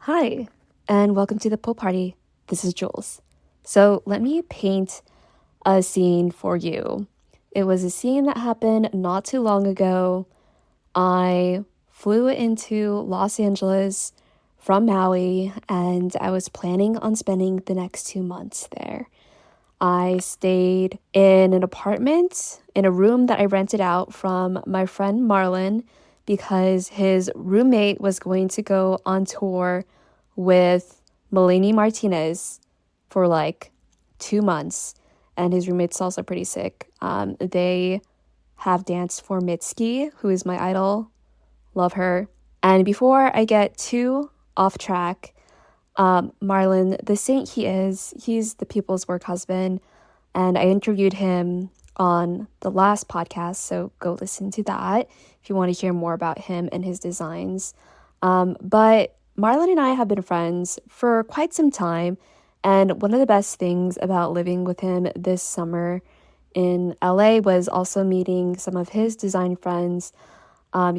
Hi, and welcome to the pool party. This is Jules. So, let me paint a scene for you. It was a scene that happened not too long ago. I flew into Los Angeles from Maui, and I was planning on spending the next 2 months there. I stayed in an apartment in a room that I rented out from my friend Marlon because his roommate was going to go on tour with Melanie Martinez for like 2 months, and his roommate's also pretty sick. They have danced for Mitski, who is my idol. Love her. And before I get too off track, Marlon, the saint he is, he's the people's work husband, and I interviewed him on the last podcast, so go listen to that if you want to hear more about him and his designs. But Marlon and I have been friends for quite some time, and one of the best things about living with him this summer in LA was also meeting some of his design friends.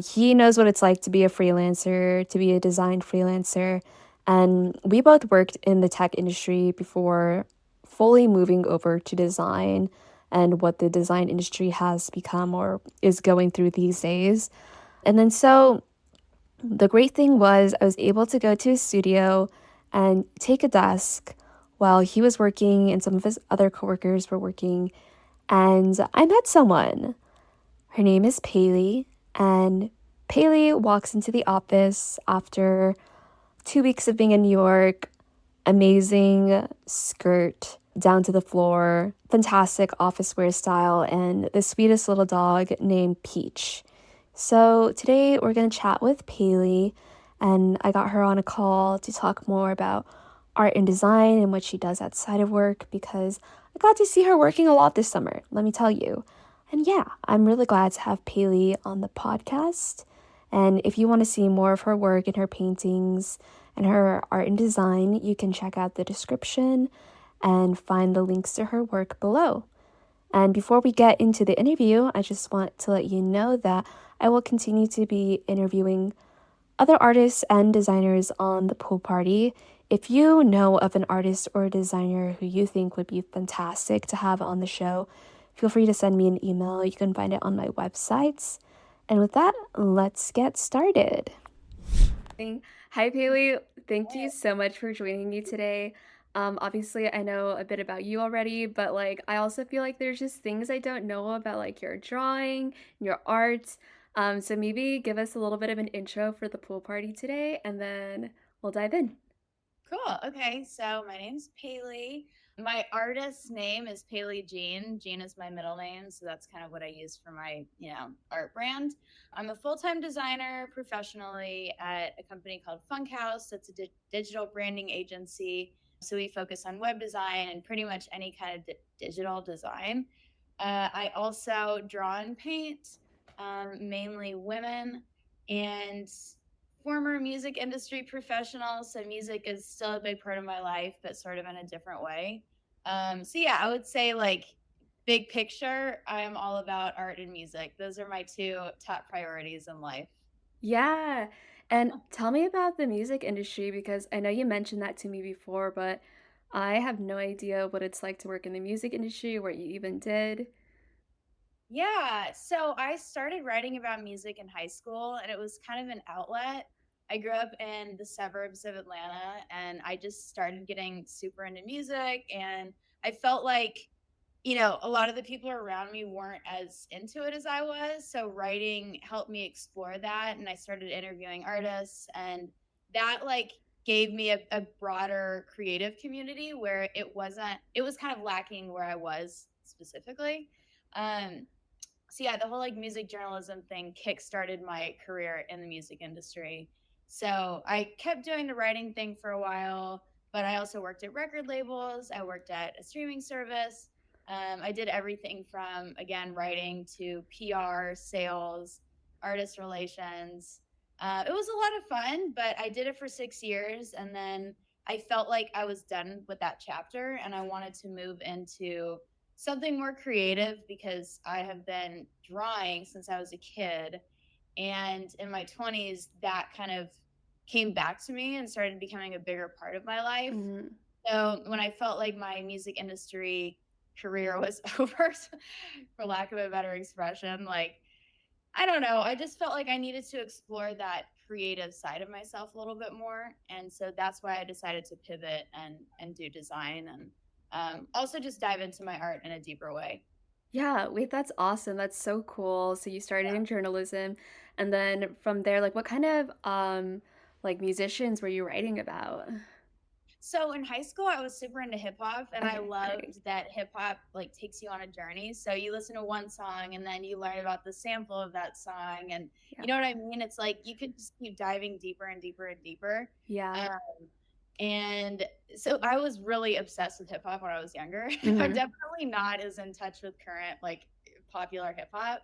He knows what it's like to be a freelancer, to be a design freelancer, and we both worked in the tech industry before fully moving over to design and what the design industry has become or is going through these days. And then so the great thing was I was able to go to his studio and take a desk while he was working and some of his other coworkers were working, and I met someone. Her name is Paley, and Paley walks into the office after 2 weeks of being in New York. Amazing skirt down to the floor, fantastic office wear style, and the sweetest little dog named Peach. So today we're going to chat with Paley, and I got her on a call to talk more about art and design and what she does outside of work because I got to see her working a lot this summer, let me tell you. And yeah, I'm really glad to have Paley on the podcast. And if you want to see more of her work and her paintings and her art and design, you can check out the description and find the links to her work below. And before we get into the interview, I just want to let you know that I will continue to be interviewing other artists and designers on the pool party. If you know of an artist or a designer who you think would be fantastic to have on the show, feel free to send me an email. You can find it on my websites. And with that, let's get started. Hi, Paley. Thank you so much for joining me today. Obviously, I know a bit about you already, but like, I also feel like there's just things I don't know about, like your drawing, your art. So maybe give us a little bit of an intro for the pool party today, and then we'll dive in. Cool. Okay. So my name's Paley. My artist's name is Paley Jean. Jean is my middle name. So that's kind of what I use for my, art brand. I'm a full-time designer professionally at a company called Funkhouse. That's a digital branding agency. So we focus on web design and pretty much any kind of digital design. I also draw and paint, mainly women. And former music industry professional, so music is still a big part of my life, but sort of in a different way. So yeah, I would say like big picture, I am all about art and music. Those are my two top priorities in life. Yeah. And tell me about the music industry because I know you mentioned that to me before, but I have no idea what it's like to work in the music industry, what you even did. Yeah, so I started writing about music in high school and it was kind of an outlet. I grew up in the suburbs of Atlanta and I just started getting super into music and I felt like a lot of the people around me weren't as into it as I was. So writing helped me explore that. And I started interviewing artists, and that like gave me a broader creative community where it was kind of lacking where I was specifically. Um, so yeah, the whole like music journalism thing kickstarted my career in the music industry. So I kept doing the writing thing for a while, but I also worked at record labels. I worked at a streaming service. I did everything from again writing to PR, sales, artist relations. It was a lot of fun, but I did it for 6 years, and then I felt like I was done with that chapter, and I wanted to move into something more creative because I have been drawing since I was a kid. And in my 20s, that kind of came back to me and started becoming a bigger part of my life. Mhm. So when I felt like my music industry career was over, for lack of a better expression, like I don't know, I just felt like I needed to explore that creative side of myself a little bit more, and so that's why I decided to pivot and do design and also just dive into my art in a deeper way. Yeah, wait, that's awesome. That's so cool. So you started in journalism, and then from there, like, what kind of like musicians were you writing about? So in high school, I was super into hip hop, and I Okay, great. loved that hip hop like takes you on a journey. So you listen to one song, and then you learn about the sample of that song, and Yeah. you know what I mean. It's like you could just keep diving deeper and deeper and deeper. Yeah. Um, and so I was really obsessed with hip hop when I was younger. I'm Mhm. definitely not as in touch with current like popular hip hop.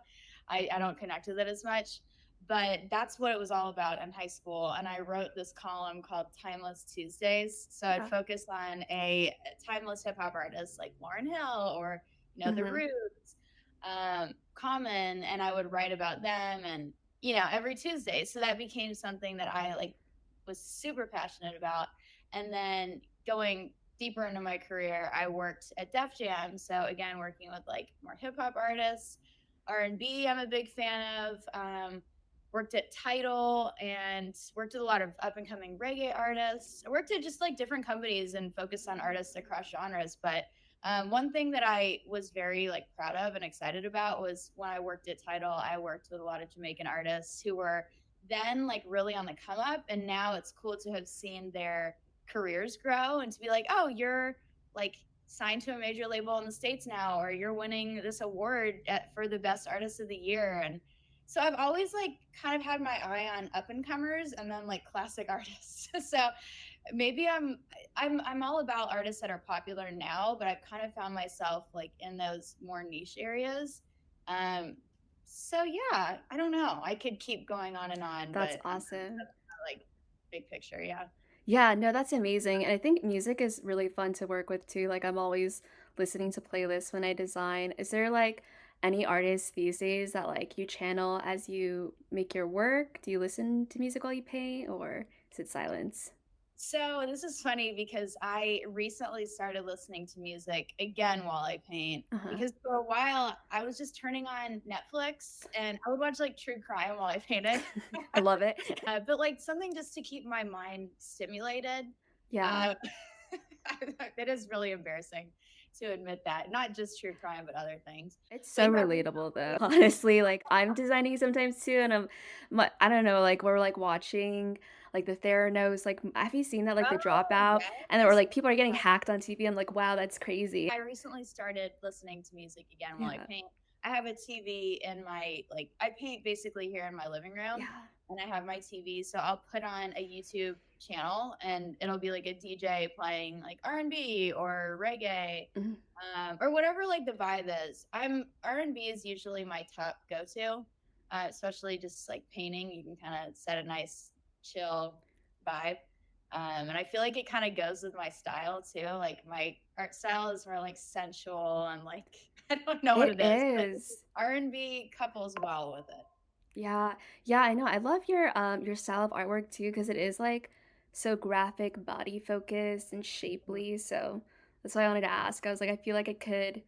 I don't connect with it as much, but that's what it was all about in high school. And I wrote this column called Timeless Tuesdays. So I'd Yeah. focus on a timeless hip hop artist like Lauryn Hill or The Mhm. Roots, Common, and I would write about them and every Tuesday. So that became something that I like was super passionate about. And then going deeper into my career, I worked at Def Jam. So again, working with like more hip hop artists, R&B. I'm a big fan of. Worked at Tidal and worked with a lot of up and coming reggae artists. I worked at just like different companies and focused on artists across genres. But one thing that I was very like proud of and excited about was when I worked at Tidal, I worked with a lot of Jamaican artists who were then like really on the come up, and now it's cool to have seen their careers grow and to be like, oh, you're like signed to a major label in the States now, or you're winning this award for the best artist of the year. And so I've always like kind of had my eye on up and comers and then like classic artists. So maybe I'm all about artists that are popular now, but I've kind of found myself like in those more niche areas. Um, so yeah, I don't know. I could keep going on and on, That's but awesome. like big picture, yeah. Yeah, no, that's amazing. And I think music is really fun to work with too. Like I'm always listening to playlists when I design. Is there like any artists these days that like you channel as you make your work? Do you listen to music while you paint or is it silence? So this is funny because I recently started listening to music again while I paint. Uh-huh. Because for a while I was just turning on Netflix and I would watch like true crime while I painted. I love it. But like something just to keep my mind stimulated. Yeah. Uh, it is really embarrassing to admit that. Not just true crime, but other things. It's But so yeah, relatable though. Honestly, like I'm designing sometimes too, and I don't know, like we're like watching like the Theranos, like have you seen that like the oh dropout? And then we're yes. like people are getting hacked on TV. I'm like, wow, that's crazy. I recently started listening to music again while I Yeah. paint. I have a TV in my like I paint basically here in my living room Yeah. and I have my TV, so I'll put on a YouTube channel and it'll be like a DJ playing like R&B or reggae, Mhm. or whatever like the vibe is. I'm R&B is usually my top go-to, especially just like painting. You can kind of set a nice chill vibe. And I feel like it kind of goes with my style too. Like my art style is more like sensual and like I don't know what It it is, but is. R&B couples well with it. Yeah. Yeah, I know. I love your style of artwork too because it is like so graphic, body focused and shapely. So that's why I wanted to ask. I was like, I feel like I could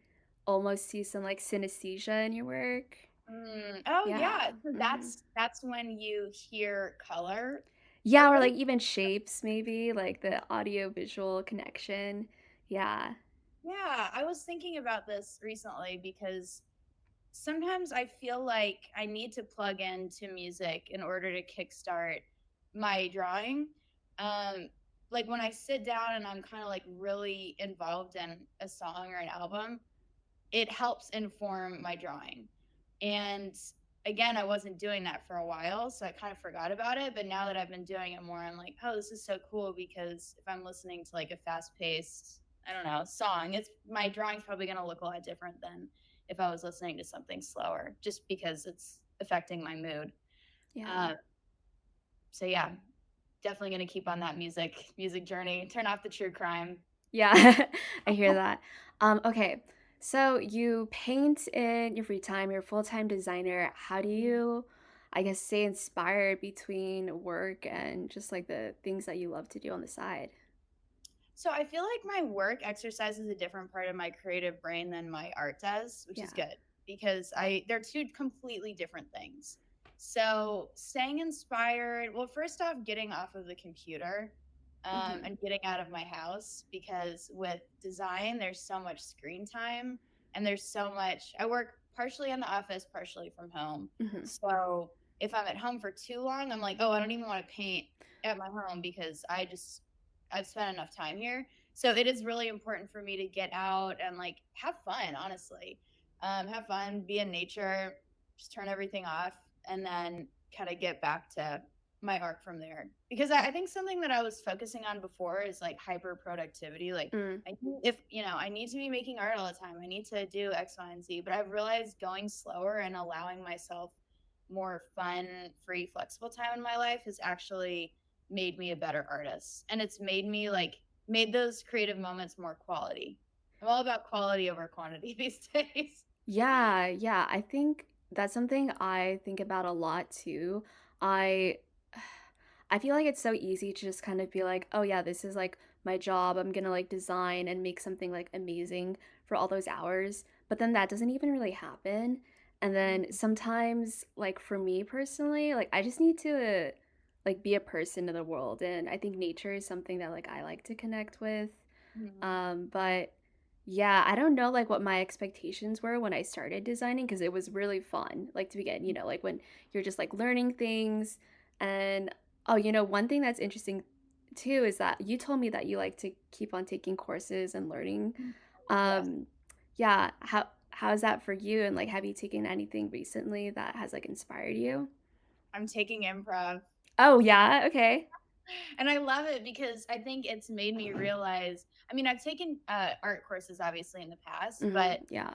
almost see some like synesthesia in your work. Oh yeah, Yeah. so Mhm. that's when you hear color, Yeah, I or guess. like even shapes maybe, like the audio visual connection. Yeah. Yeah, I was thinking about this recently because sometimes I feel like I need to plug into music in order to kickstart my drawing. Um, like when I sit down and I'm kind of like really involved in a song or an album, it helps inform my drawing. And again, I wasn't doing that for a while, so I kind of forgot about it. But now that I've been doing it more, I'm like, oh, this is so cool because if I'm listening to like a fast paced, I don't know, song, it's my drawing's probably going to look a lot different than if I was listening to something slower, just because it's affecting my mood. Yeah. Uh, so yeah, definitely going to keep on that music journey. Turn off the true crime. Yeah. I hear that. Okay. So you paint in your free time, you're a full-time designer. How do you I guess, stay inspired between work and just like the things that you love to do on the side? So I feel like my work exercises a different part of my creative brain than my art does, which is Yeah. good because I they're two completely different things. So staying inspired, well, first off, getting off of the computer Hmm. and getting out of my house because with design, there's so much screen time and there's so much. I work partially in the office, partially from home. Hmm. So if I'm at home for too long, I'm like, oh, I don't even want to paint at my home because I've spent enough time here. So it is really important for me to get out and like have fun, honestly. Have fun, be in nature, just turn everything off, and then kind of get back to my art from there. Because I think something that I was focusing on before is like hyper productivity. Like, Mm. if I need to be making art all the time, I need to do X, Y, and Z. But I've realized going slower and allowing myself more fun, free, flexible time in my life has actually made me a better artist. And it's made those creative moments more quality. I'm all about quality over quantity these days. Yeah, yeah. I think that's something I think about a lot too. I I feel like it's so easy to just kind of be like, "Oh yeah, this is like my job. I'm gonna like design and make something like amazing for all those hours." But then that doesn't even really happen. And then sometimes, like for me personally, like I just need to like be a person in the world. And I think nature is something that like I like to connect with. Mhm. But yeah, I don't know like what my expectations were when I started designing because it was really fun, like to begin, like when you're just like learning things. And oh, one thing that's interesting too is that you told me that you like to keep on taking courses and learning. Yes. Um, yeah, how is that for you? And like, have you taken anything recently that has like inspired you? I'm taking improv. Oh yeah, okay. And I love it because I think it's made me realize, I mean, I've taken art courses obviously in the past, but Yeah.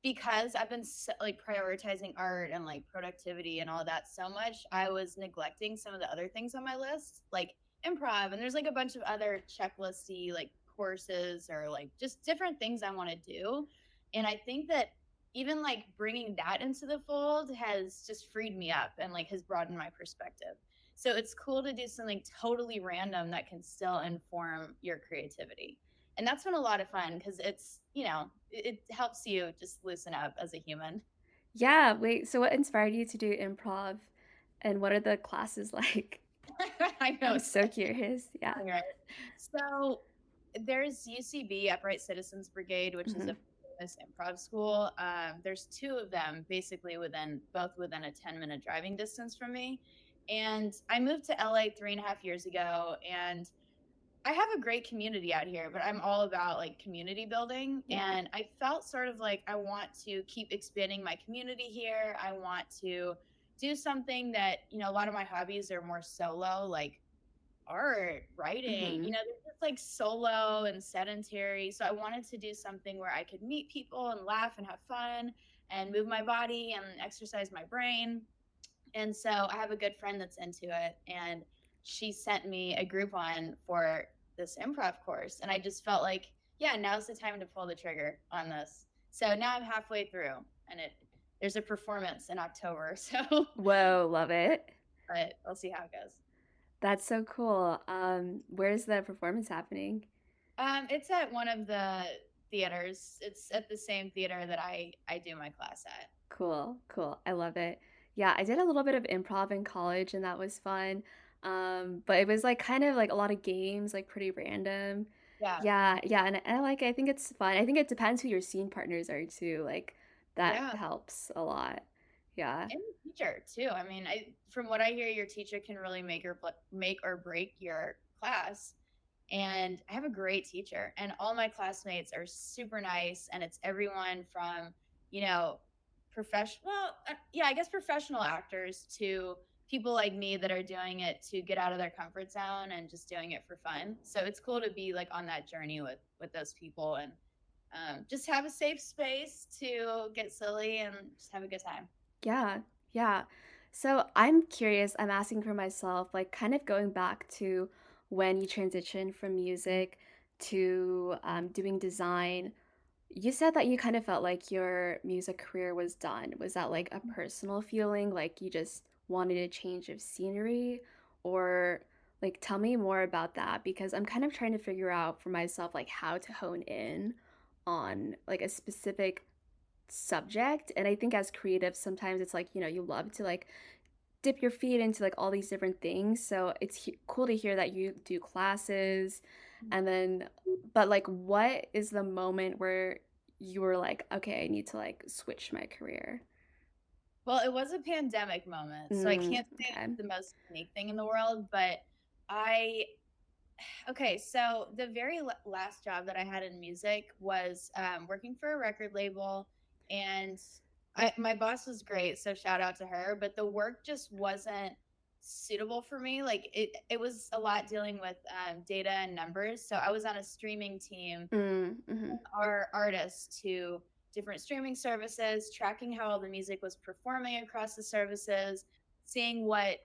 because I've been like prioritizing art and like productivity and all that so much, I was neglecting some of the other things on my list, like improv. And there's like a bunch of other checklisty like courses or like just different things I want to do. And I think that even like bringing that into the fold has just freed me up and like has broadened my perspective. So it's cool to do something totally random that can still inform your creativity, and that's been a lot of fun because it helps you just loosen up as a human. Yeah, wait, so what inspired you to do improv and what are the classes like? I know I'm it's so curious. Yeah. funny, right? So there's UCB, Upright Citizens Brigade, which is Hmm. a famous improv school. There's two of them basically both within a 10-minute driving distance from me. And I moved to LA 3.5 years ago, and I have a great community out here, but I'm all about like community building. Yeah. And I felt sort of like I want to keep expanding my community here. I want to do something that, a lot of my hobbies are more solo, like art, writing, Hmm. they're just like solo and sedentary. So I wanted to do something where I could meet people and laugh and have fun and move my body and exercise my brain. And so I have a good friend that's into it, and she sent me a Groupon for this improv course. And I just felt like, yeah, now's the time to pull the trigger on this. So now I'm halfway through, and there's a performance in October. So, Whoa, love it. but we'll see how it goes. That's so cool. Where's the performance happening? It's at one of the theaters. It's at the same theater that I do my class at. Cool, cool. I love it. Yeah, I did a little bit of improv in college and that was fun. But it was like kind of like a lot of games, like pretty random. Yeah, Yeah, yeah, and I like it. I think it's fun. I think it depends who your scene partners are too. Like that yeah. helps a lot. Yeah. And the teacher too. I mean, from what I hear, your teacher can really make or break your class. And I have a great teacher, and all my classmates are super nice. And it's everyone from, you know, yeah, I guess professional actors to people like me that are doing it to get out of their comfort zone and just doing it for fun. So it's cool to be like on that journey with those people and just have a safe space to get silly and just have a good time. Yeah, yeah. So I'm curious, I'm asking for myself, like kind of going back to when you transitioned from music to doing design. You said that you kind of felt like your music career was done. Was that like a personal feeling, like you just wanted a change of scenery? Or like tell me more about that because I'm kind of trying to figure out for myself like how to hone in on like a specific subject. And I think as creatives, sometimes it's like, you love to like dip your feet into like all these different things. So it's cool to hear that you do classes and then but like what is the moment where you were like, okay, I need to like switch my career? Well, it was a pandemic moment, so I can't say Okay. it's the most unique thing in the world, but I okay, so the very last job that I had in music was working for a record label, and my boss was great, so shout out to her. But the work just wasn't suitable for me. Like it was a lot dealing with data and numbers. So I was on a streaming team, Mm-hmm. our artists to different streaming services, tracking how all the music was performing across the services, seeing what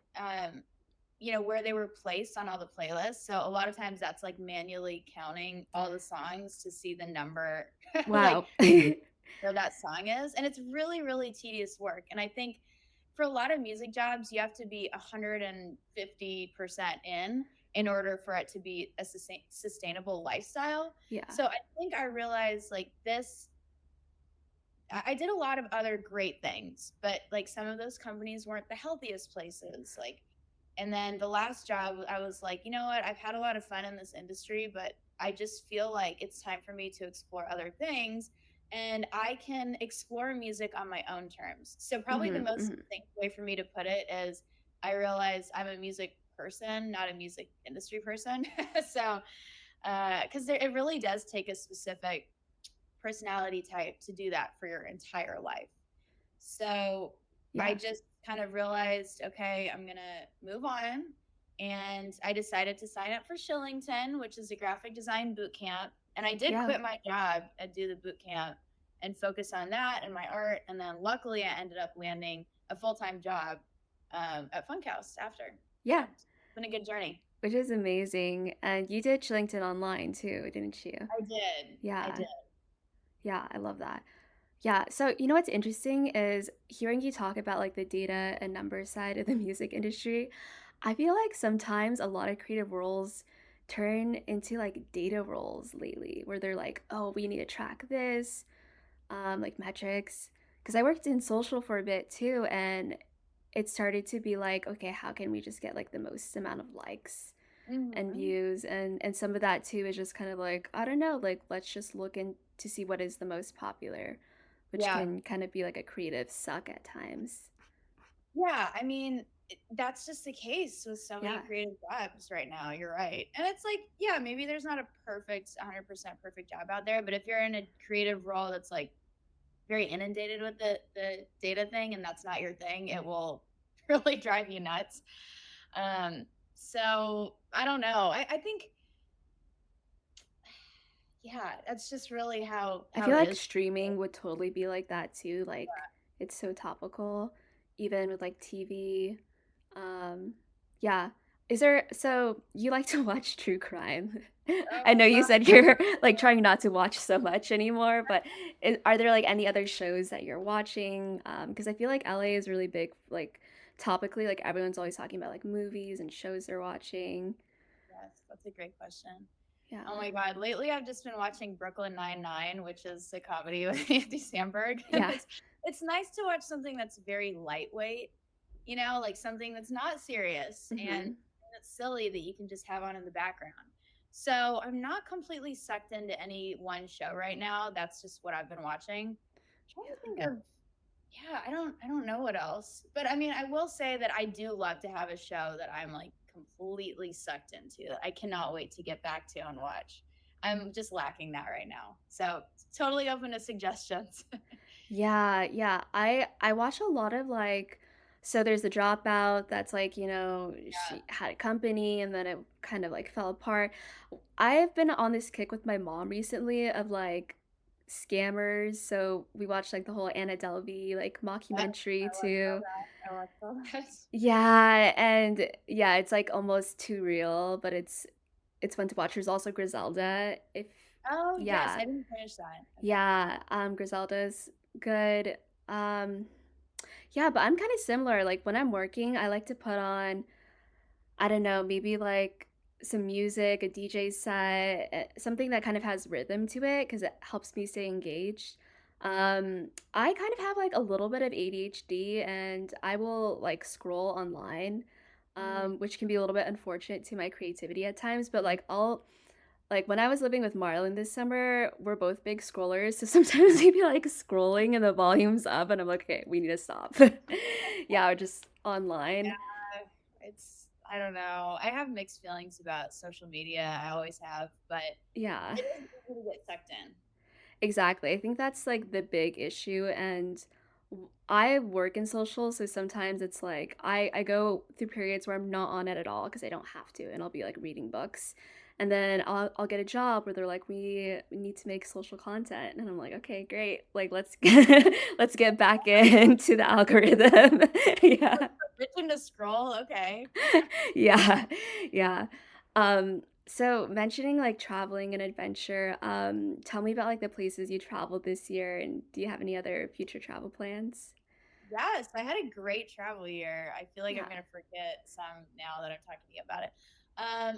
where they were placed on all the playlists. So a lot of times that's like manually counting all the songs to see the number like Wow. where that song is. And it's really, really tedious work. And I think for a lot of music jobs, you have to be 150% in order for it to be a sustainable lifestyle. Yeah. So I think I realized like this I did a lot of other great things, but like some of those companies weren't the healthiest places. Like, and then the last job, I was like, you know what? I've had a lot of fun in this industry, but I just feel like it's time for me to explore other things. And I can explore music on my own terms. So, probably the Mm-hmm. most Mm-hmm. succinct way for me to put it is I realize I'm a music person, not a music industry person. So, because it really does take a specific personality type to do that for your entire life. So I Yeah. just kind of realized, okay, I'm going to move on. And I decided to sign up for Shillington, which is a graphic design boot camp. And I did Yeah. quit my job and do the boot camp and focus on that and my art. And then luckily, I ended up landing a full time job at Funkhouse after. Yeah, Yeah. it's been a good journey. Which is amazing. And you did Chillington online too, didn't you? I did. I Yeah. did. Yeah, I love that. Yeah, so you know what's interesting is hearing you talk about like the data and numbers side of the music industry. I feel like sometimes a lot of creative roles turn into like data roles lately, where they're like, oh, we need to track this, like metrics. Because I worked in social for a bit too, and it started to be like, okay, how can we just get like the most amount of likes and Mm-hmm. views, and some of that too is just kind of like, I don't know, like let's just look in to see what is the most popular, which Yeah. can kind of be like a creative suck at times. Yeah, I mean, that's just the case with so many Yeah. creative jobs right now. You're right. And it's like, yeah, maybe there's not a perfect 100% perfect job out there, but if you're in a creative role that's like very inundated with the data thing and that's not your thing, it will really drive you nuts. Um, so I don't know. I think yeah, that's just really I how feel it like is. streaming would totally be like that too. Like it's so topical, even with like TV. Um, yeah. Is there, so you like to watch true crime? I Oh know you god. said you're like trying not to watch so much anymore, but are there like any other shows that you're watching? Because I feel like LA is really big, like topically, like everyone's always talking about like movies and shows they're watching. Yes, that's a great question. Oh Yeah. my God. Lately I've just been watching Brooklyn Nine-Nine, which is a comedy with Andy Samberg. And Yeah. it's nice to watch something that's very lightweight, like something that's not serious and Mm-hmm. it's silly that you can just have on in the background. So I'm not completely sucked into any one show right now. That's just what I've been watching. I'm trying to think of yeah, I don't know what else. But I mean, I will say that I do love to have a show that I'm like completely sucked into that I cannot wait to get back to and watch. I'm just lacking that right now. So totally open to suggestions. Yeah, yeah. I watch a lot of like, so there's the dropout that's like, she had a company and then it kind of like fell apart. I've been on this kick with my mom recently of like scammers. So we watched like the whole Anna Delvey like Yeah, mockumentary I watched all too. that. I watched all that. Yeah, and yeah, it's like almost too real, but it's fun to watch. There's also Griselda. If Oh, yes, Yeah. I didn't finish that. Okay. Yeah, Griselda's good. Um, yeah, but I'm kind of similar. Like when I'm working, I like to put on, I don't know, maybe like some music, a DJ set, something that kind of has rhythm to it because it helps me stay engaged. I kind of have like a little bit of ADHD and I will like scroll online, Mm. which can be a little bit unfortunate to my creativity at times, but I'll like when I was living with Marlon this summer, we're both big scrollers, so sometimes we'd be like scrolling and the volume's up, and I'm like, okay, we need to stop. Yeah, or just online. Yeah, it's I don't know. I have mixed feelings about social media. I always have, but Yeah, it is easy to get sucked in. exactly. I think that's like the big issue, and I work in social, so sometimes it's like I go through periods where I'm not on it at all because I don't have to, and I'll be like reading books. And then I'll get a job where they're like, we need to make social content. And I'm like, okay, great. Like, let's let's get back into the algorithm. Yeah. Permission to scroll, okay. Yeah. Yeah. So mentioning like traveling and adventure, tell me about like the places you traveled this year and do you have any other future travel plans? Yes, I had a great travel year. I feel like I'm Yeah. gonna forget some now that I'm talking to you about it.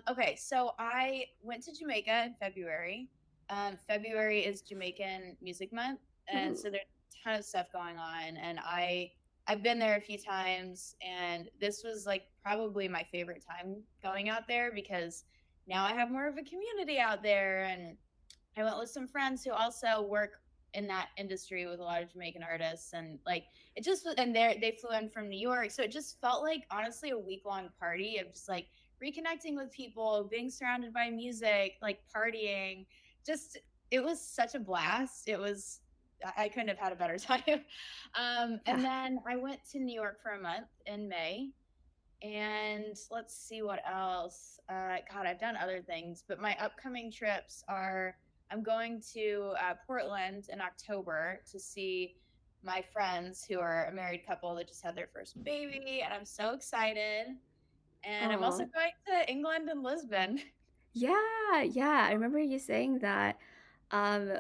Okay, so I went to Jamaica in February. February is Jamaican Music Month, and Ooh. so there's a ton of stuff going on. And I've been there a few times, and this was like probably my favorite time going out there because now I have more of a community out there, and I went with some friends who also work in that industry with a lot of Jamaican artists, and like it just and they flew in from New York, so it just felt like honestly a week long party of just like reconnecting with people, being surrounded by music, like partying. Just it was such a blast. It was I couldn't have had a better time. Yeah. And then I went to New York for a month in May, and let's see what else. God, I've done other things, but my upcoming trips are I'm going to Portland in October to see my friends who are a married couple that just had their first baby, and I'm so excited. And I'm also Oh. going to England and Lisbon. Yeah, yeah. I remember you saying that. Um,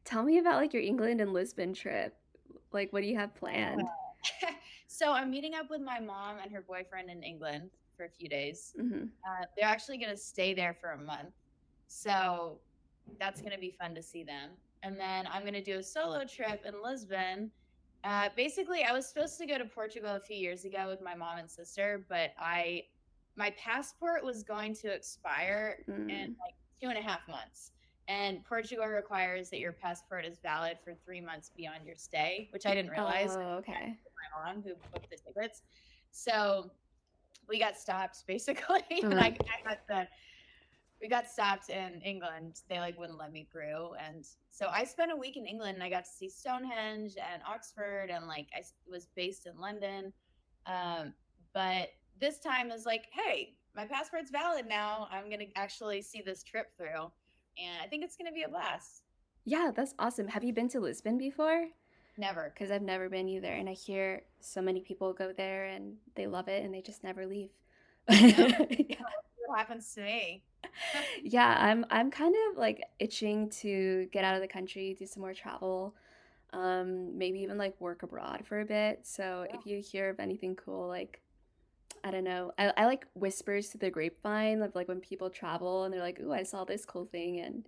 Tell me about like your England and Lisbon trip. Like what do you have planned? So I'm meeting up with my mom and her boyfriend in England for a few days. Hmm. They're actually going to stay there for a month. So that's going to be fun to see them. And then I'm going to do a solo trip in Lisbon. Basically, I was supposed to go to Portugal a few years ago with my mom and sister, but my passport was going to expire in Mm. like 2.5 months. And Portugal requires that your passport is valid for 3 months beyond your stay, which I didn't realize. Oh, okay. My mom who booked the tickets. So we got stopped basically, and Uh, I had to we got stopped in England. They like wouldn't let me through, and so I spent a week in England, and I got to see Stonehenge and Oxford, and like was based in London. Um, but this time is like, hey, my passport's valid now. I'm gonna actually see this trip through, and I think it's gonna be a blast. yeah, that's awesome. Have you been to Lisbon before? Never. Because I've never been either, and I hear so many people go there and they love it and they just never leave. No, Yeah. what happens to me? Yeah, I'm kind of like itching to get out of the country, do some more travel, maybe even like work abroad for a bit. So if you hear of anything cool, like I don't know, I like whispers to the grapevine of like when people travel and they're like, "Ooh, I saw this cool thing," and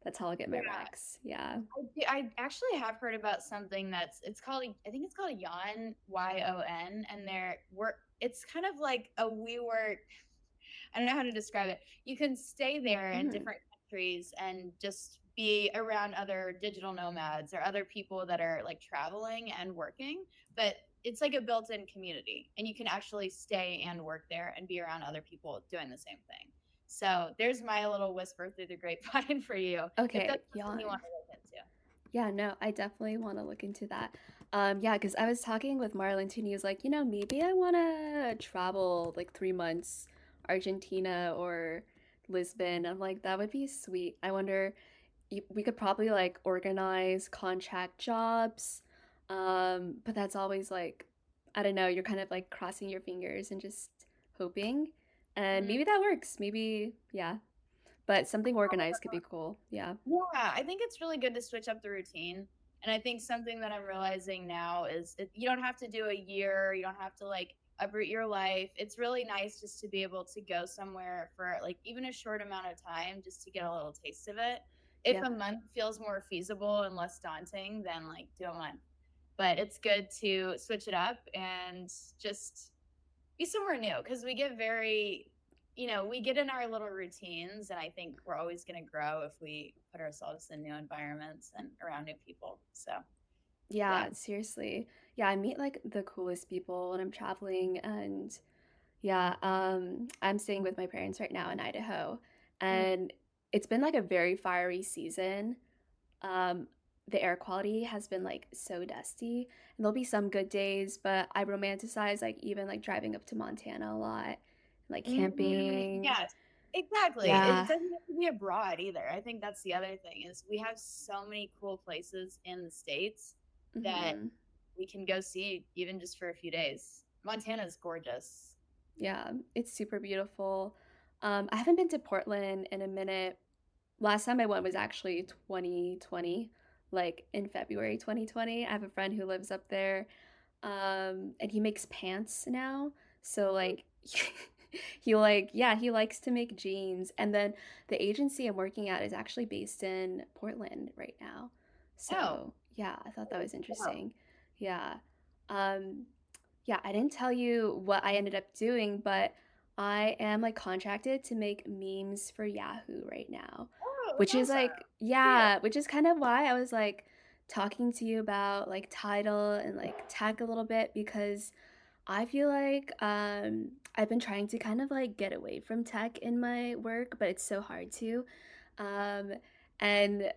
that's how I'll get my Yeah. recs. Yeah. I actually have heard about something that's it's called I think it's called a Yon Yon, and they're work. It's kind of like a WeWork. I don't know how to describe it. You can stay there in Mm. different countries and just be around other digital nomads or other people that are like traveling and working, but it's like a built-in community, and you can actually stay and work there and be around other people doing the same thing. So there's my little whisper through the grapevine for you if Okay, that's something you want yawn. to look into. Yeah, no, I definitely want to look into that. Yeah, because I was talking with Marlon too, and he was like, maybe I want to travel like 3 months, Argentina or Lisbon. I'm like, that would be sweet. I wonder, we could probably like organize contract jobs, but that's always like, I don't know, you're kind of like crossing your fingers and just hoping, and Mm, maybe that works. Maybe, yeah. but something organized could be cool. Yeah. Yeah, I think it's really good to switch up the routine. And I think something that I'm realizing now is you don't have to do a year, you don't have to like uproot your life. It's really nice just to be able to go somewhere for like even a short amount of time just to get a little taste of it. If Yeah. a month feels more feasible and less daunting, then like do a month. But it's good to switch it up and just be somewhere new because we get very, we get in our little routines, and I think we're always going to grow if we put ourselves in new environments and around new people. So yeah. Yeah, seriously. Yeah, I meet like the coolest people when I'm traveling, and yeah, I'm staying with my parents right now in Idaho, Mm. and it's been like a very fiery season. Um, the air quality has been like so dusty, and there'll be some good days, but I romanticize like even like driving up to Montana a lot, like camping. Yes, exactly. It Yeah. doesn't have to be abroad either. I think that's the other thing is we have so many cool places in the States that Hmm. we can go see even just for a few days. Montana is gorgeous. Yeah, it's super beautiful. I haven't been to Portland in a minute. Last time I went was actually 2020, like in February 2020. I have a friend who lives up there, and he makes pants now. So like he likes to make jeans. And then the agency I'm working at is actually based in Portland right now. Oh, So yeah, I thought that was wow. interesting. Yeah. Um, yeah, I didn't tell you what I ended up doing, but I am like contracted to make memes for Yahoo right now, Oh, which that's is awesome. like, Yeah. yeah, which is kind of why I was like talking to you about like title and like tech a little bit because I feel like I've been trying to kind of like get away from tech in my work, but it's so hard to. Um, and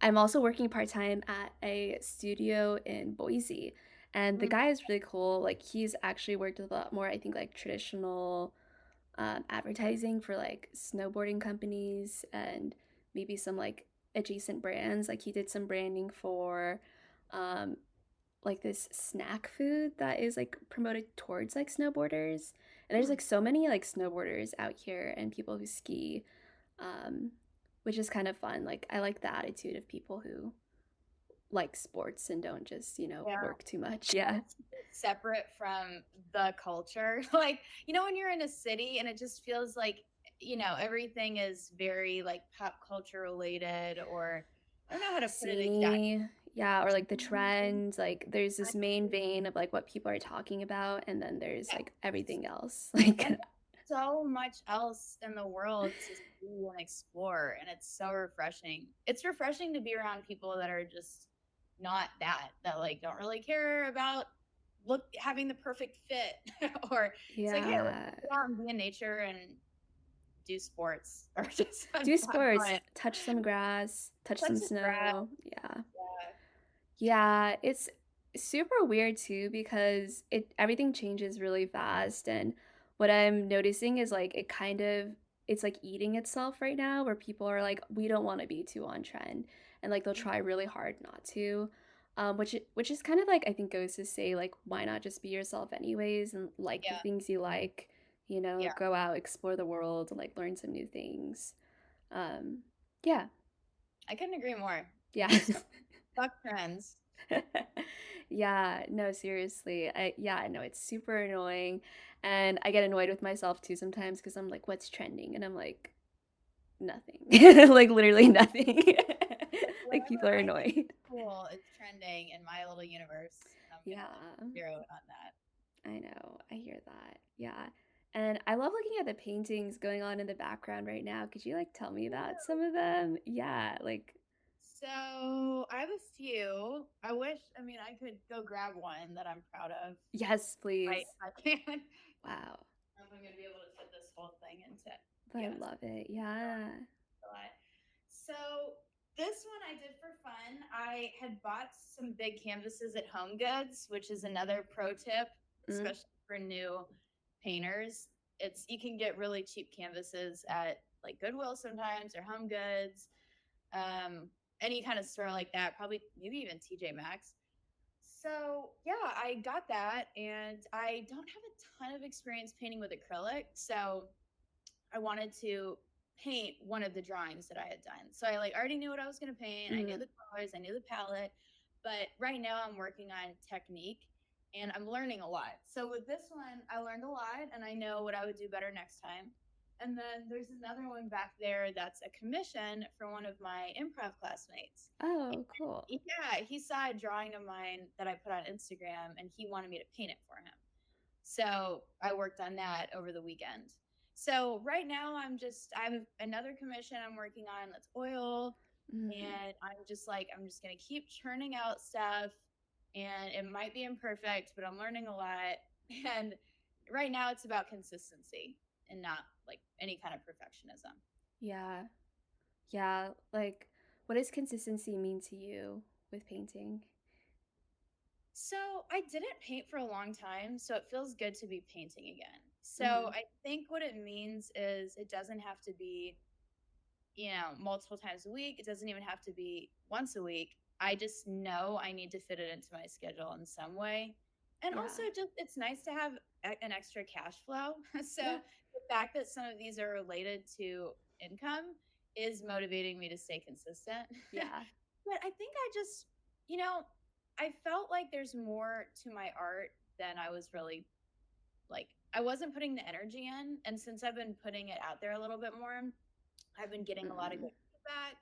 I'm also working part time at a studio in Boise, and the Mm. guy is really cool. Like he's actually worked with a lot more, I think, like traditional advertising for like snowboarding companies and maybe some like adjacent brands. Like he did some branding for um, like this snack food that is like promoted towards like snowboarders. And there's Hmm. like so many like snowboarders out here and people who ski, um, which is kind of fun. Like I like the attitude of people who like sports and don't just, Yeah. work too much. Yeah. It's separate from the culture. Like, when you're in a city and it just feels like, everything is very like pop culture related, or I don't know how to put it exactly. Zany. Yeah, or like the trends. Like there's this main vein of like what people are talking about, and then there's like everything else. Like, And so much else in the world to see and explore, and it's so refreshing. It's refreshing to be around people that are just not that like don't really care about look having the perfect fit or it's like, hey, let's yeah. get out and be in nature and do sports or just have Do fun. sports, touch some grass, touch Touch some the grass. snow. Yeah. Yeah. Yeah, it's super weird too because it everything changes really fast, and what I'm noticing is like it's like eating itself right now where people are like we don't want to be too on trend and like they'll try really hard not to. Which is kind of like I think goes to say like why not just be yourself anyways and like the Yeah. things you like, Yeah. go out, explore the world, like learn some new things. Um yeah. I couldn't agree more. Yeah. So fuck trends. Yeah, no, seriously. I know it's super annoying. And I get annoyed with myself too sometimes because I'm like, what's trending? And I'm like, nothing. Like literally nothing. Like Whatever people are I think is annoyed. cool is trending in my little universe. I'm Yeah, gonna zero in on that. I know. I hear that. Yeah. And I love looking at the paintings going on in the background right now. Could you like tell me about some of them? Yeah, like So I have a few. I mean, I could go grab one that I'm proud of. yes, I, please. I can. Wow. I'm going to be able to fit this whole thing into. I Yes. love it. Yeah. So this one I did for fun. I had bought some big canvases at Home Goods, which is another pro tip, Mm. especially for new painters. It's you can get really cheap canvases at like Goodwill sometimes or Home Goods, any kind of store like that. Probably maybe even TJ Maxx. So yeah, I got that, and I don't have a ton of experience painting with acrylic, so I wanted to. paint one of the drawings that I had done. So I like already knew what I was going to paint. I knew Mm-hmm. the colors, I knew the palette, but right now I'm working on technique and I'm learning a lot. So with this one, I learned a lot and I know what I would do better next time. And then there's another one back there that's a commission for one of my improv classmates. And Oh, cool. yeah, he saw a drawing of mine that I put on Instagram and he wanted me to paint it for him. So I worked on that over the weekend. So right now I have another commission I'm working on that's oil. Mm-hmm. And I'm just going to keep churning out stuff. And it might be imperfect, but I'm learning a lot. And right now it's about consistency and not like any kind of perfectionism. Yeah. Yeah. Like, what does consistency mean to you with painting? So I didn't paint for a long time, so it feels good to be painting again. So Mm-hmm. I think what it means is it doesn't have to be, multiple times a week. It doesn't even have to be once a week. I just know I need to fit it into my schedule in some way. And Yeah. also, just it's nice to have an extra cash flow. So Yeah. the fact that some of these are related to income is motivating me to stay consistent. Yeah. But I think you know, I felt like there's more to my art than I was really like. I wasn't putting the energy in. And since I've been putting it out there a little bit more, I've been getting a lot of Mm-hmm. good feedback.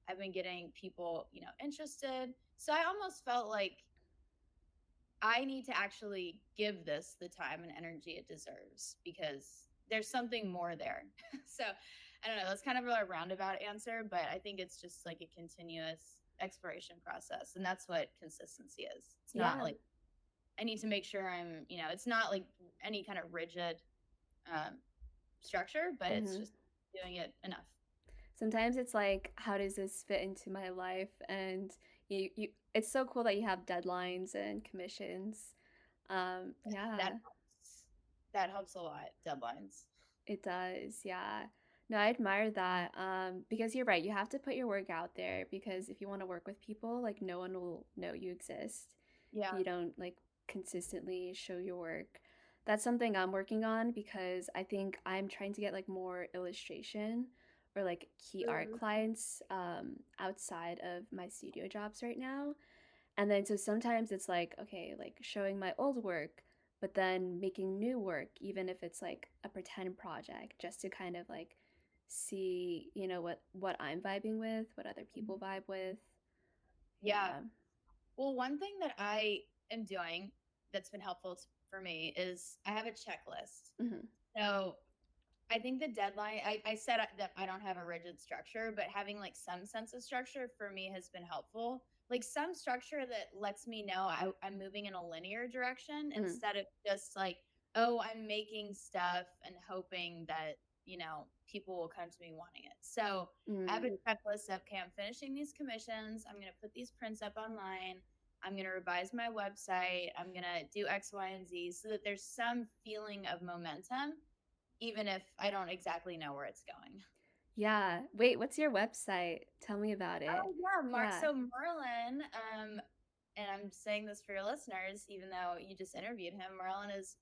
I've been getting people, interested. So I almost felt like I need to actually give this the time and energy it deserves because there's something more there. So I don't know. That's kind of a roundabout answer, but I think it's just like a continuous exploration process. And that's what consistency is. It's not Yeah. like I need to make sure it's not like any kind of rigid um, structure, but it's Mm-hmm. just doing it enough. Sometimes it's like, how does this fit into my life? And it's so cool that you have deadlines and commissions. That Yeah, helps. That helps a lot. Deadlines. it does. Yeah. No, I admire that. Because you're right. You have to put your work out there because if you want to work with people, like no one will know you exist if Yeah. you don't like consistently show your work. That's something I'm working on because I think I'm trying to get like more illustration or like key art Ooh. clients outside of my studio jobs right now. And then so sometimes it's like, okay, like showing my old work, but then making new work, even if it's like a pretend project, just to kind of like see, what I'm vibing with, what other people Mhm. vibe with. Yeah. Yeah. Well, one thing that I am doing that's been helpful for me is I have a checklist. Hmm. So I think the deadline, I said that I don't have a rigid structure, but having like some sense of structure for me has been helpful. Like some structure that lets me know I'm moving in a linear direction Mm, instead of just like, oh, I'm making stuff and hoping that, people will come to me wanting it. So I have mm. a checklist of, okay, I'm finishing these commissions. I'm going to put these prints up online. I'm going to revise my website. I'm going to do X, Y, and Z so that there's some feeling of momentum even if I don't exactly know where it's going. Yeah. Wait, what's your website? Tell me about it. Oh yeah, Yeah. So Merlin, and I'm saying this for your listeners, even though you just interviewed him. Merlin is,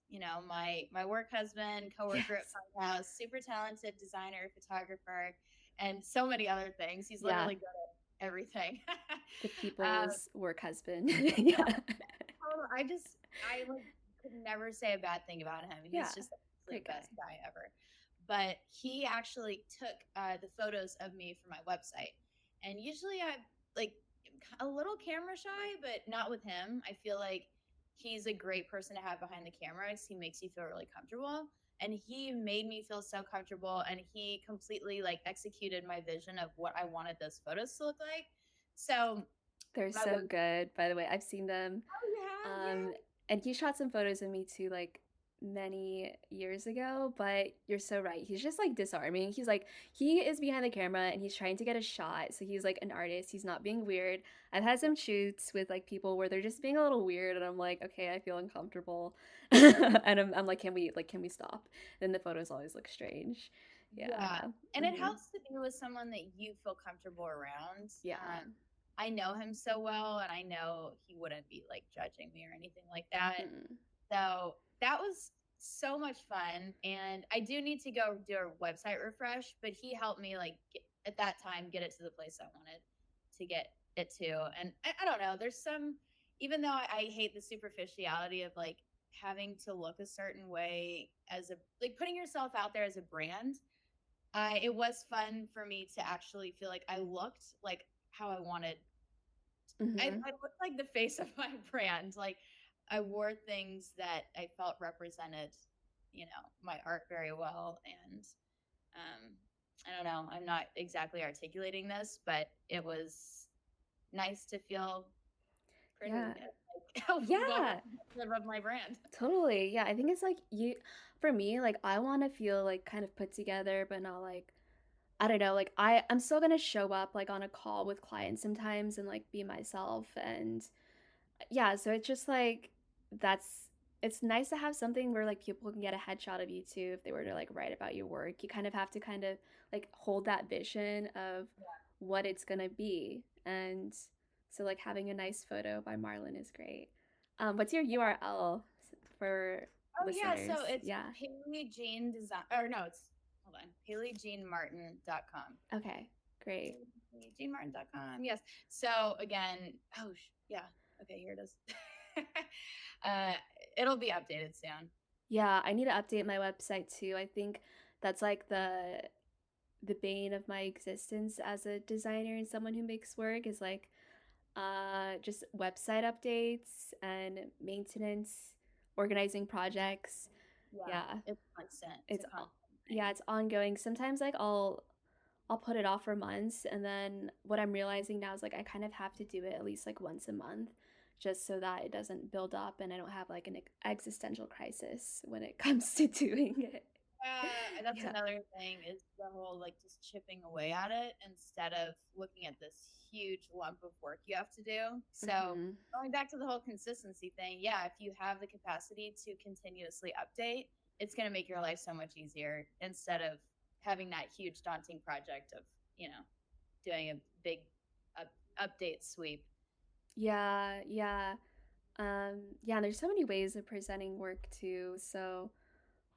my work husband, coworker at Yes. Funhouse, super talented designer, photographer, and so many other things. He's Yeah. literally good at everything. The um, people's work husband. Yeah. I like could never say a bad thing about him. Yeah. He's just the Great guy. best guy ever. But he actually took the photos of me for my website. And usually I'm like a little camera shy, but not with him. I feel like he's a great person to have behind the camera because he makes you feel really comfortable. And he made me feel so comfortable and he completely like executed my vision of what I wanted those photos to look like. So They're my so web good, by the way. I've seen them. Oh, you have? Yeah. Um, and he shot some photos of me too, like many years ago. But you're so right. He's just like disarming. He's like, he is behind the camera and he's trying to get a shot. So he's like an artist. He's not being weird. I've had some shoots with like people where they're just being a little weird, and I'm like, okay, I feel uncomfortable. And I'm like, can we stop? Then the photos always look strange. Yeah. Yeah. And it Hmm. helps to be with someone that you feel comfortable around. Yeah. I know him so well, and I know he wouldn't be like judging me or anything like that. Mm. So that was so much fun. And I do need to go do a website refresh, but he helped me like at that time get it to the place I wanted to get it to. And I don't know, there's some, even though I hate the superficiality of like having to look a certain way as a like putting yourself out there as a brand, it was fun for me to actually feel like I looked like how I wanted. Mm-hmm. I looked like the face of my brand. Like I wore things that I felt represented, my art very well. And um, I don't know, I'm not exactly articulating this, but it was nice to feel pretty Yeah. and like well Yeah. representative of my brand. Totally. Yeah, I think it's like for me, like I want to feel like kind of put together, but not like I don't know, like I'm still gonna show up like on a call with clients sometimes and like be myself. And yeah, so it's just like that's it's nice to have something where like people can get a headshot of you too if they were to like write about your work. You kind of have to kind of like hold that vision of what it's gonna be. And so like having a nice photo by Marlon is great. What's your URL for Oh yeah, so listeners? it's Yeah. Paley Jean Design, or no, it's hold on, PaleyJeanMartin.com. Okay, great. PaleyJeanMartin.com. Yes. So again, yeah. Okay, here it is. uh, it'll be updated soon. Yeah, I need to update my website too. I think that's like the bane of my existence as a designer and someone who makes work is like just website updates and maintenance, organizing projects. Yeah, Yeah, it's constant. It's a it's constant yeah, thing. it's ongoing. Sometimes like I'll put it off for months and then what I'm realizing now is like I kind of have to do it at least like once a month just so that it doesn't build up and I don't have like an existential crisis when it comes to doing it. Yeah, that's Yeah. another thing is the whole like just chipping away at it instead of looking at this huge lump of work you have to do. So Mhm. going back to the whole consistency thing, yeah, if you have the capacity to continuously update, it's going to make your life so much easier instead of having that huge daunting project of, doing a big update sweep. Yeah, yeah. Yeah, there's so many ways of presenting work too. So,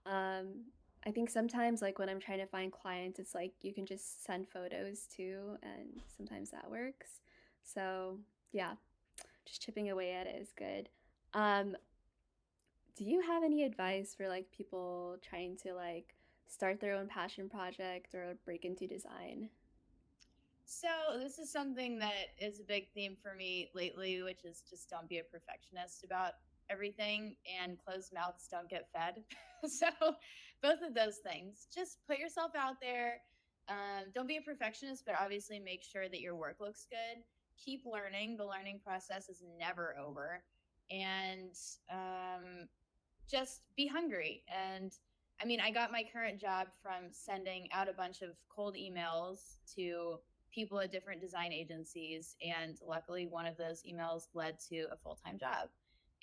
um, I think sometimes like when I'm trying to find clients, it's like you can just send photos too, and sometimes that works. So, yeah, just chipping away at it is good. Um, do you have any advice for like people trying to like start their own passion project or break into design? So this is something that is a big theme for me lately, which is just don't be a perfectionist about everything and closed mouths don't get fed. So both of those things, just put yourself out there. Don't be a perfectionist, but obviously make sure that your work looks good. Keep learning. The learning process is never over. And just be hungry. And I mean, I got my current job from sending out a bunch of cold emails to people at different design agencies. And luckily, one of those emails led to a full time job.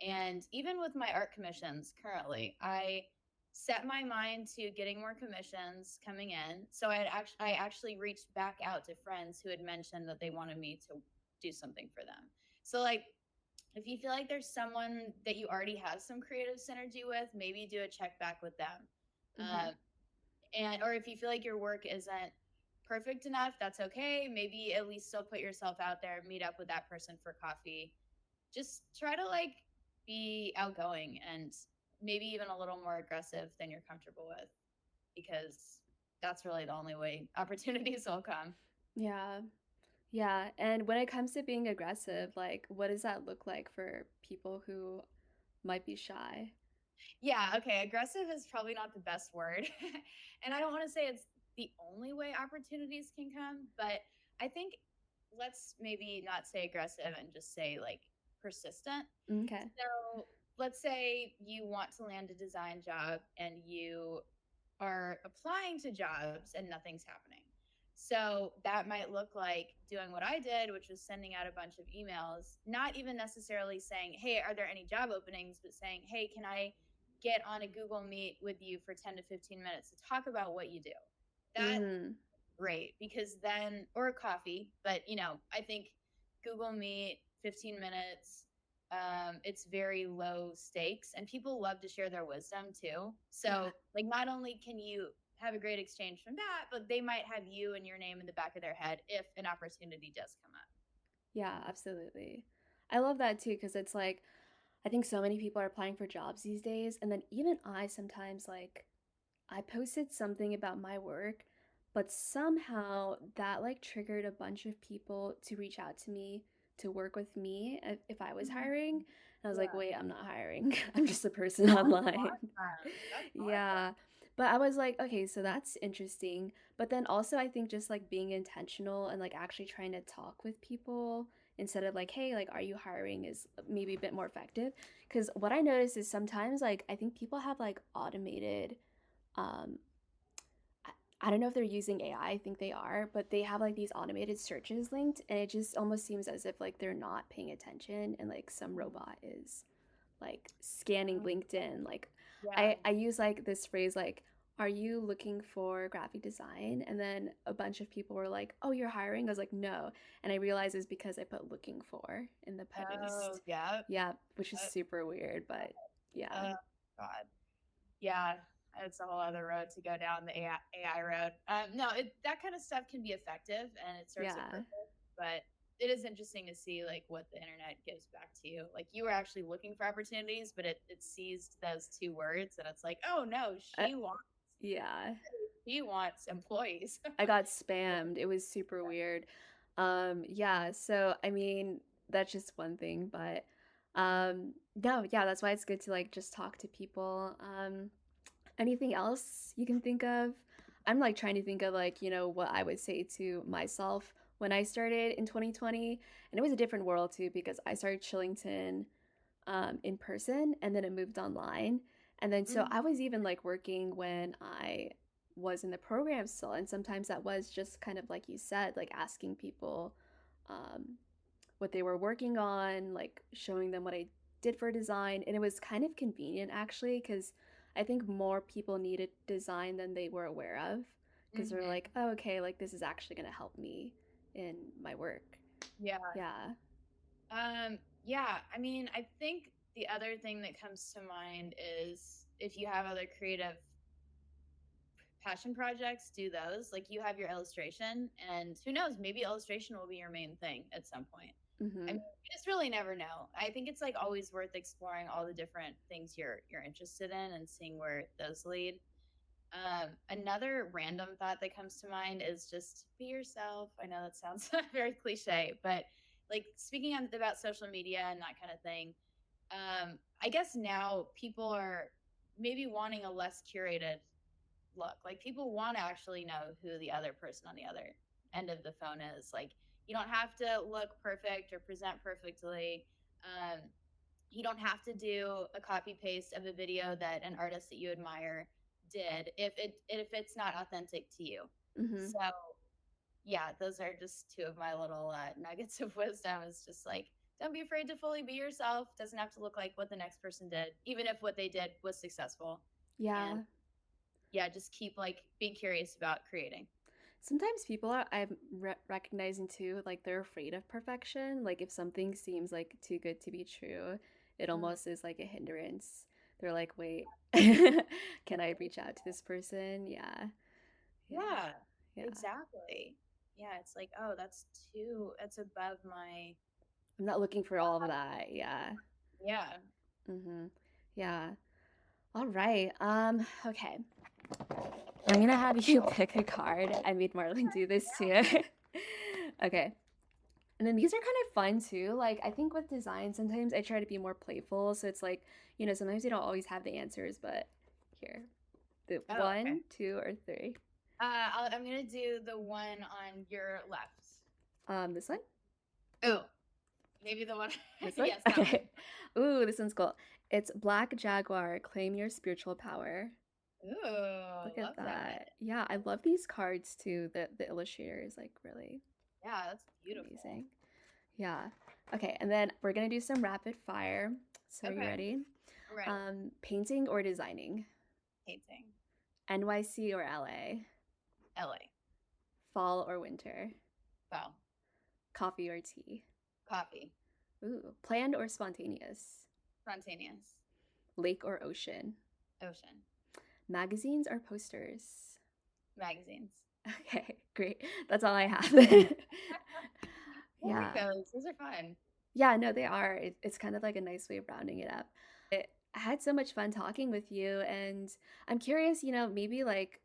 And even with my art commissions currently, I set my mind to getting more commissions coming in. So I actually reached back out to friends who had mentioned that they wanted me to do something for them. So like if you feel like there's someone that you already have some creative synergy with, maybe do a check back with them. Mm-hmm. Um, and or if you feel like your work isn't perfect enough, that's okay. Maybe at least still put yourself out there, meet up with that person for coffee. Just try to like be outgoing and maybe even a little more aggressive than you're comfortable with because that's really the only way opportunities will come. Yeah. Yeah, and when it comes to being aggressive, like what does that look like for people who might be shy? Yeah, okay, aggressive is probably not the best word. And I don't want to say it's the only way opportunities can come, but I think let's maybe not say aggressive and just say like persistent. Okay. So let's say you want to land a design job and you are applying to jobs and nothing's happening. So that might look like doing what I did, which was sending out a bunch of emails, not even necessarily saying, hey, are there any job openings, but saying, hey, can I get on a Google Meet with you for 10 to 15 minutes to talk about what you do? That Mm-hmm. great because then or a coffee, but I think Google Meet 15 minutes It's very low stakes, and people love to share their wisdom too. So, like, not only can you have a great exchange from that, but they might have you and your name in the back of their head if an opportunity does come up. Yeah, absolutely. I love that too because it's like I think so many people are applying for jobs these days, and then even I sometimes like I posted something about my work, but somehow that like triggered a bunch of people to reach out to me to work with me if I was Mhm. hiring. And I was like, Yeah. wait, I'm not hiring. I'm just a person That's online. awesome. That's awesome. Yeah. But I was like, okay, so that's interesting. But then also, I think just like being intentional and like actually trying to talk with people instead of like, hey, like, are you hiring is maybe a bit more effective. Because what I notice is sometimes, like, I think people have like automated um, I don't know if they're using AI, I think they are, but they have like these automated searches linked, and it just almost seems as if like they're not paying attention and like some Mhm. robot is like scanning Oh, LinkedIn. Like yeah. I use like this phrase like, are you looking for graphic design? And then a bunch of people were like, oh, you're hiring? I was like, no. And I realized it's because I put looking for in the Oh, post. yeah. Yeah, which is Uh, super weird, but yeah. oh, God. Yeah, it's a whole other road to go down, the AI road. No, that kind of stuff can be effective and it serves a Yeah. purpose, but it is interesting to see like what the internet gives back to you. Like you were actually looking for opportunities, but it seized those two words and it's like, oh no, Uh, yeah. she wants employees. I got spammed. It was super weird. Yeah, so I mean, that's just one thing, but no, yeah, that's why it's good to like just talk to people. Anything else you can think of? I'm like trying to think of like, what I would say to myself when I started in 2020, and it was a different world too because I started Chillington in person and then it moved online. And then so Mhm. I was even like working when I was in the program still. And sometimes that was just kind of like you said, like asking people um, what they were working on, like showing them what I did for design. And it was kind of convenient actually, because I think more people needed design than they were aware of. Because they're like, Mhm. oh, okay, like this is actually going to help me in my work. Yeah. Yeah. Yeah, I mean, I think the other thing that comes to mind is if you have other creative passion projects, do those. Like you have your illustration, and who knows, maybe illustration will be your main thing at some point. I Mm-hmm. mean, you just really never know. I think it's like always worth exploring all the different things you're interested in and seeing where those lead. Another random thought that comes to mind is just be yourself. I know that sounds very cliche, but like speaking about social media and that kind of thing, I guess now people are maybe wanting a less curated look. Like people want to actually know who the other person on the other end of the phone is. Like you don't have to look perfect or present perfectly. Um, you don't have to do a copy paste of a video that an artist that you admire did if it's not authentic to you. Mm-hmm. So yeah, those are just two of my little nuggets of wisdom. Is just like don't be afraid to fully be yourself. Doesn't have to look like what the next person did, even if what they did was successful. And Yeah. yeah, just keep like being curious about creating. Sometimes people are, I'm recognizing too, like they're afraid of perfection. Like if something seems like too good to be true, it Mm. almost is like a hindrance. They're like, wait, can I reach out to this person? Yeah. Yeah. Yeah, Yeah. exactly. Yeah, it's like, oh, that's above my, I'm not looking for all of that. Yeah. yeah. Mm-hmm. Yeah. All right. Okay. I'm gonna have you pick a card. I made Marlon do this too. Okay. And then these are kind of fun too. Like I think with design, sometimes I try to be more playful. So it's like, sometimes you don't always have the answers, but here. The Oh, okay. one, two, or three. I'm gonna do the one on your left. This one? Oh, maybe the one. This one? Yes, that one. Okay. Ooh, this one's cool. It's Black Jaguar, claim your spiritual power. Ooh, Look at love that. that. Yeah, I love these cards too. The illustrator is like really Yeah, that's beautiful. amazing. Yeah. Okay, and then we're gonna do some rapid fire. So are you Okay, ready? I'm ready. Painting or designing? Painting. NYC or LA? LA. Fall or winter? Wow. Coffee or tea? Coffee. Ooh, planned or spontaneous? Spontaneous. Lake or ocean? Ocean. Magazines or posters? Magazines. Okay, great. That's all I have. I like Yeah. those. Those are fun. Yeah, no, they are. It's kind of like a nice way of rounding it up. I had so much fun talking with you, and I'm curious, maybe like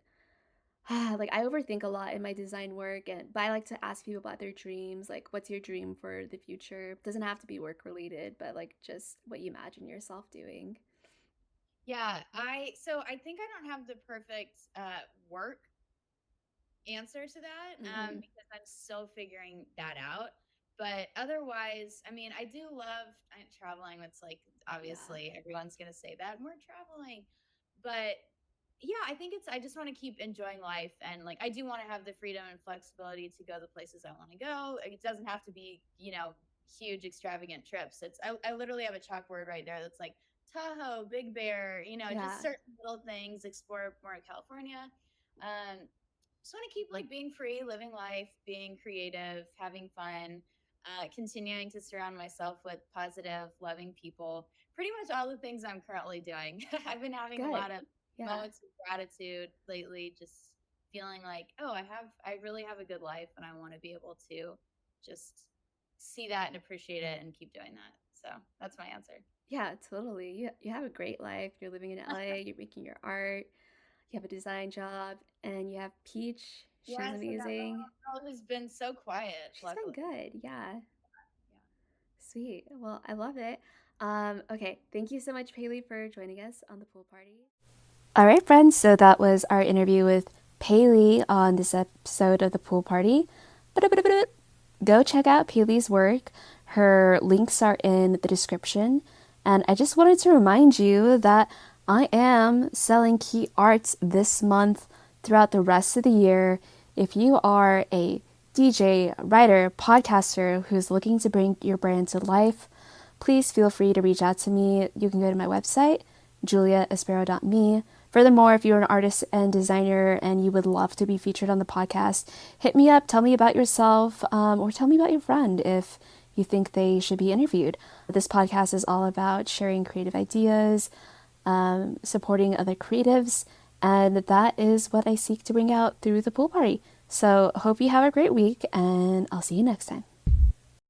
I overthink a lot in my design work, and but I like to ask people about their dreams, like what's your dream for the future? Doesn't have to be work related, but like just what you imagine yourself doing. Yeah, I think I don't have the perfect work answer to that Hmm. because I'm still figuring that out. But otherwise, I mean, I do love traveling. It's like Yeah. obviously everyone's gonna say that more traveling, but yeah, I think I just want to keep enjoying life, and like I do want to have the freedom and flexibility to go the places I want to go. It doesn't have to be, huge extravagant trips. I literally have a chalkboard right there that's like Tahoe, Big Bear, just Yeah. certain little things, explore more of California. Just want to keep like being free, living life, being creative, having fun, continuing to surround myself with positive, loving people. Pretty much all the things I'm currently doing. I've been having a Good. lot of Yeah. moments of gratitude lately, just feeling like, oh, I really have a good life, and I want to be able to just see that and appreciate it and keep doing that. So that's my answer. Yeah, totally. You have a great life. You're living in LA, you're making your art, you have a design job, and you have Peach. She's Yes, and that amazing. little girl who's been so quiet, She's been luckily. good. Yeah. Yeah. Sweet. Well, I love it. Okay, thank you so much, Paley, for joining us on the pool party. All right, friends. So that was our interview with Paley on this episode of the pool party. Go check out Paley's work. Her links are in the description. And I just wanted to remind you that I am selling key arts this month throughout the rest of the year. If you are a DJ, writer, podcaster who's looking to bring your brand to life, please feel free to reach out to me. You can go to my website, juliaespero.me. Furthermore, if you're an artist and designer and you would love to be featured on the podcast, hit me up, tell me about yourself, or tell me about your friend if you think they should be interviewed. This podcast is all about sharing creative ideas, supporting other creatives, and that is what I seek to bring out through the pool party. So, hope you have a great week, and I'll see you next time.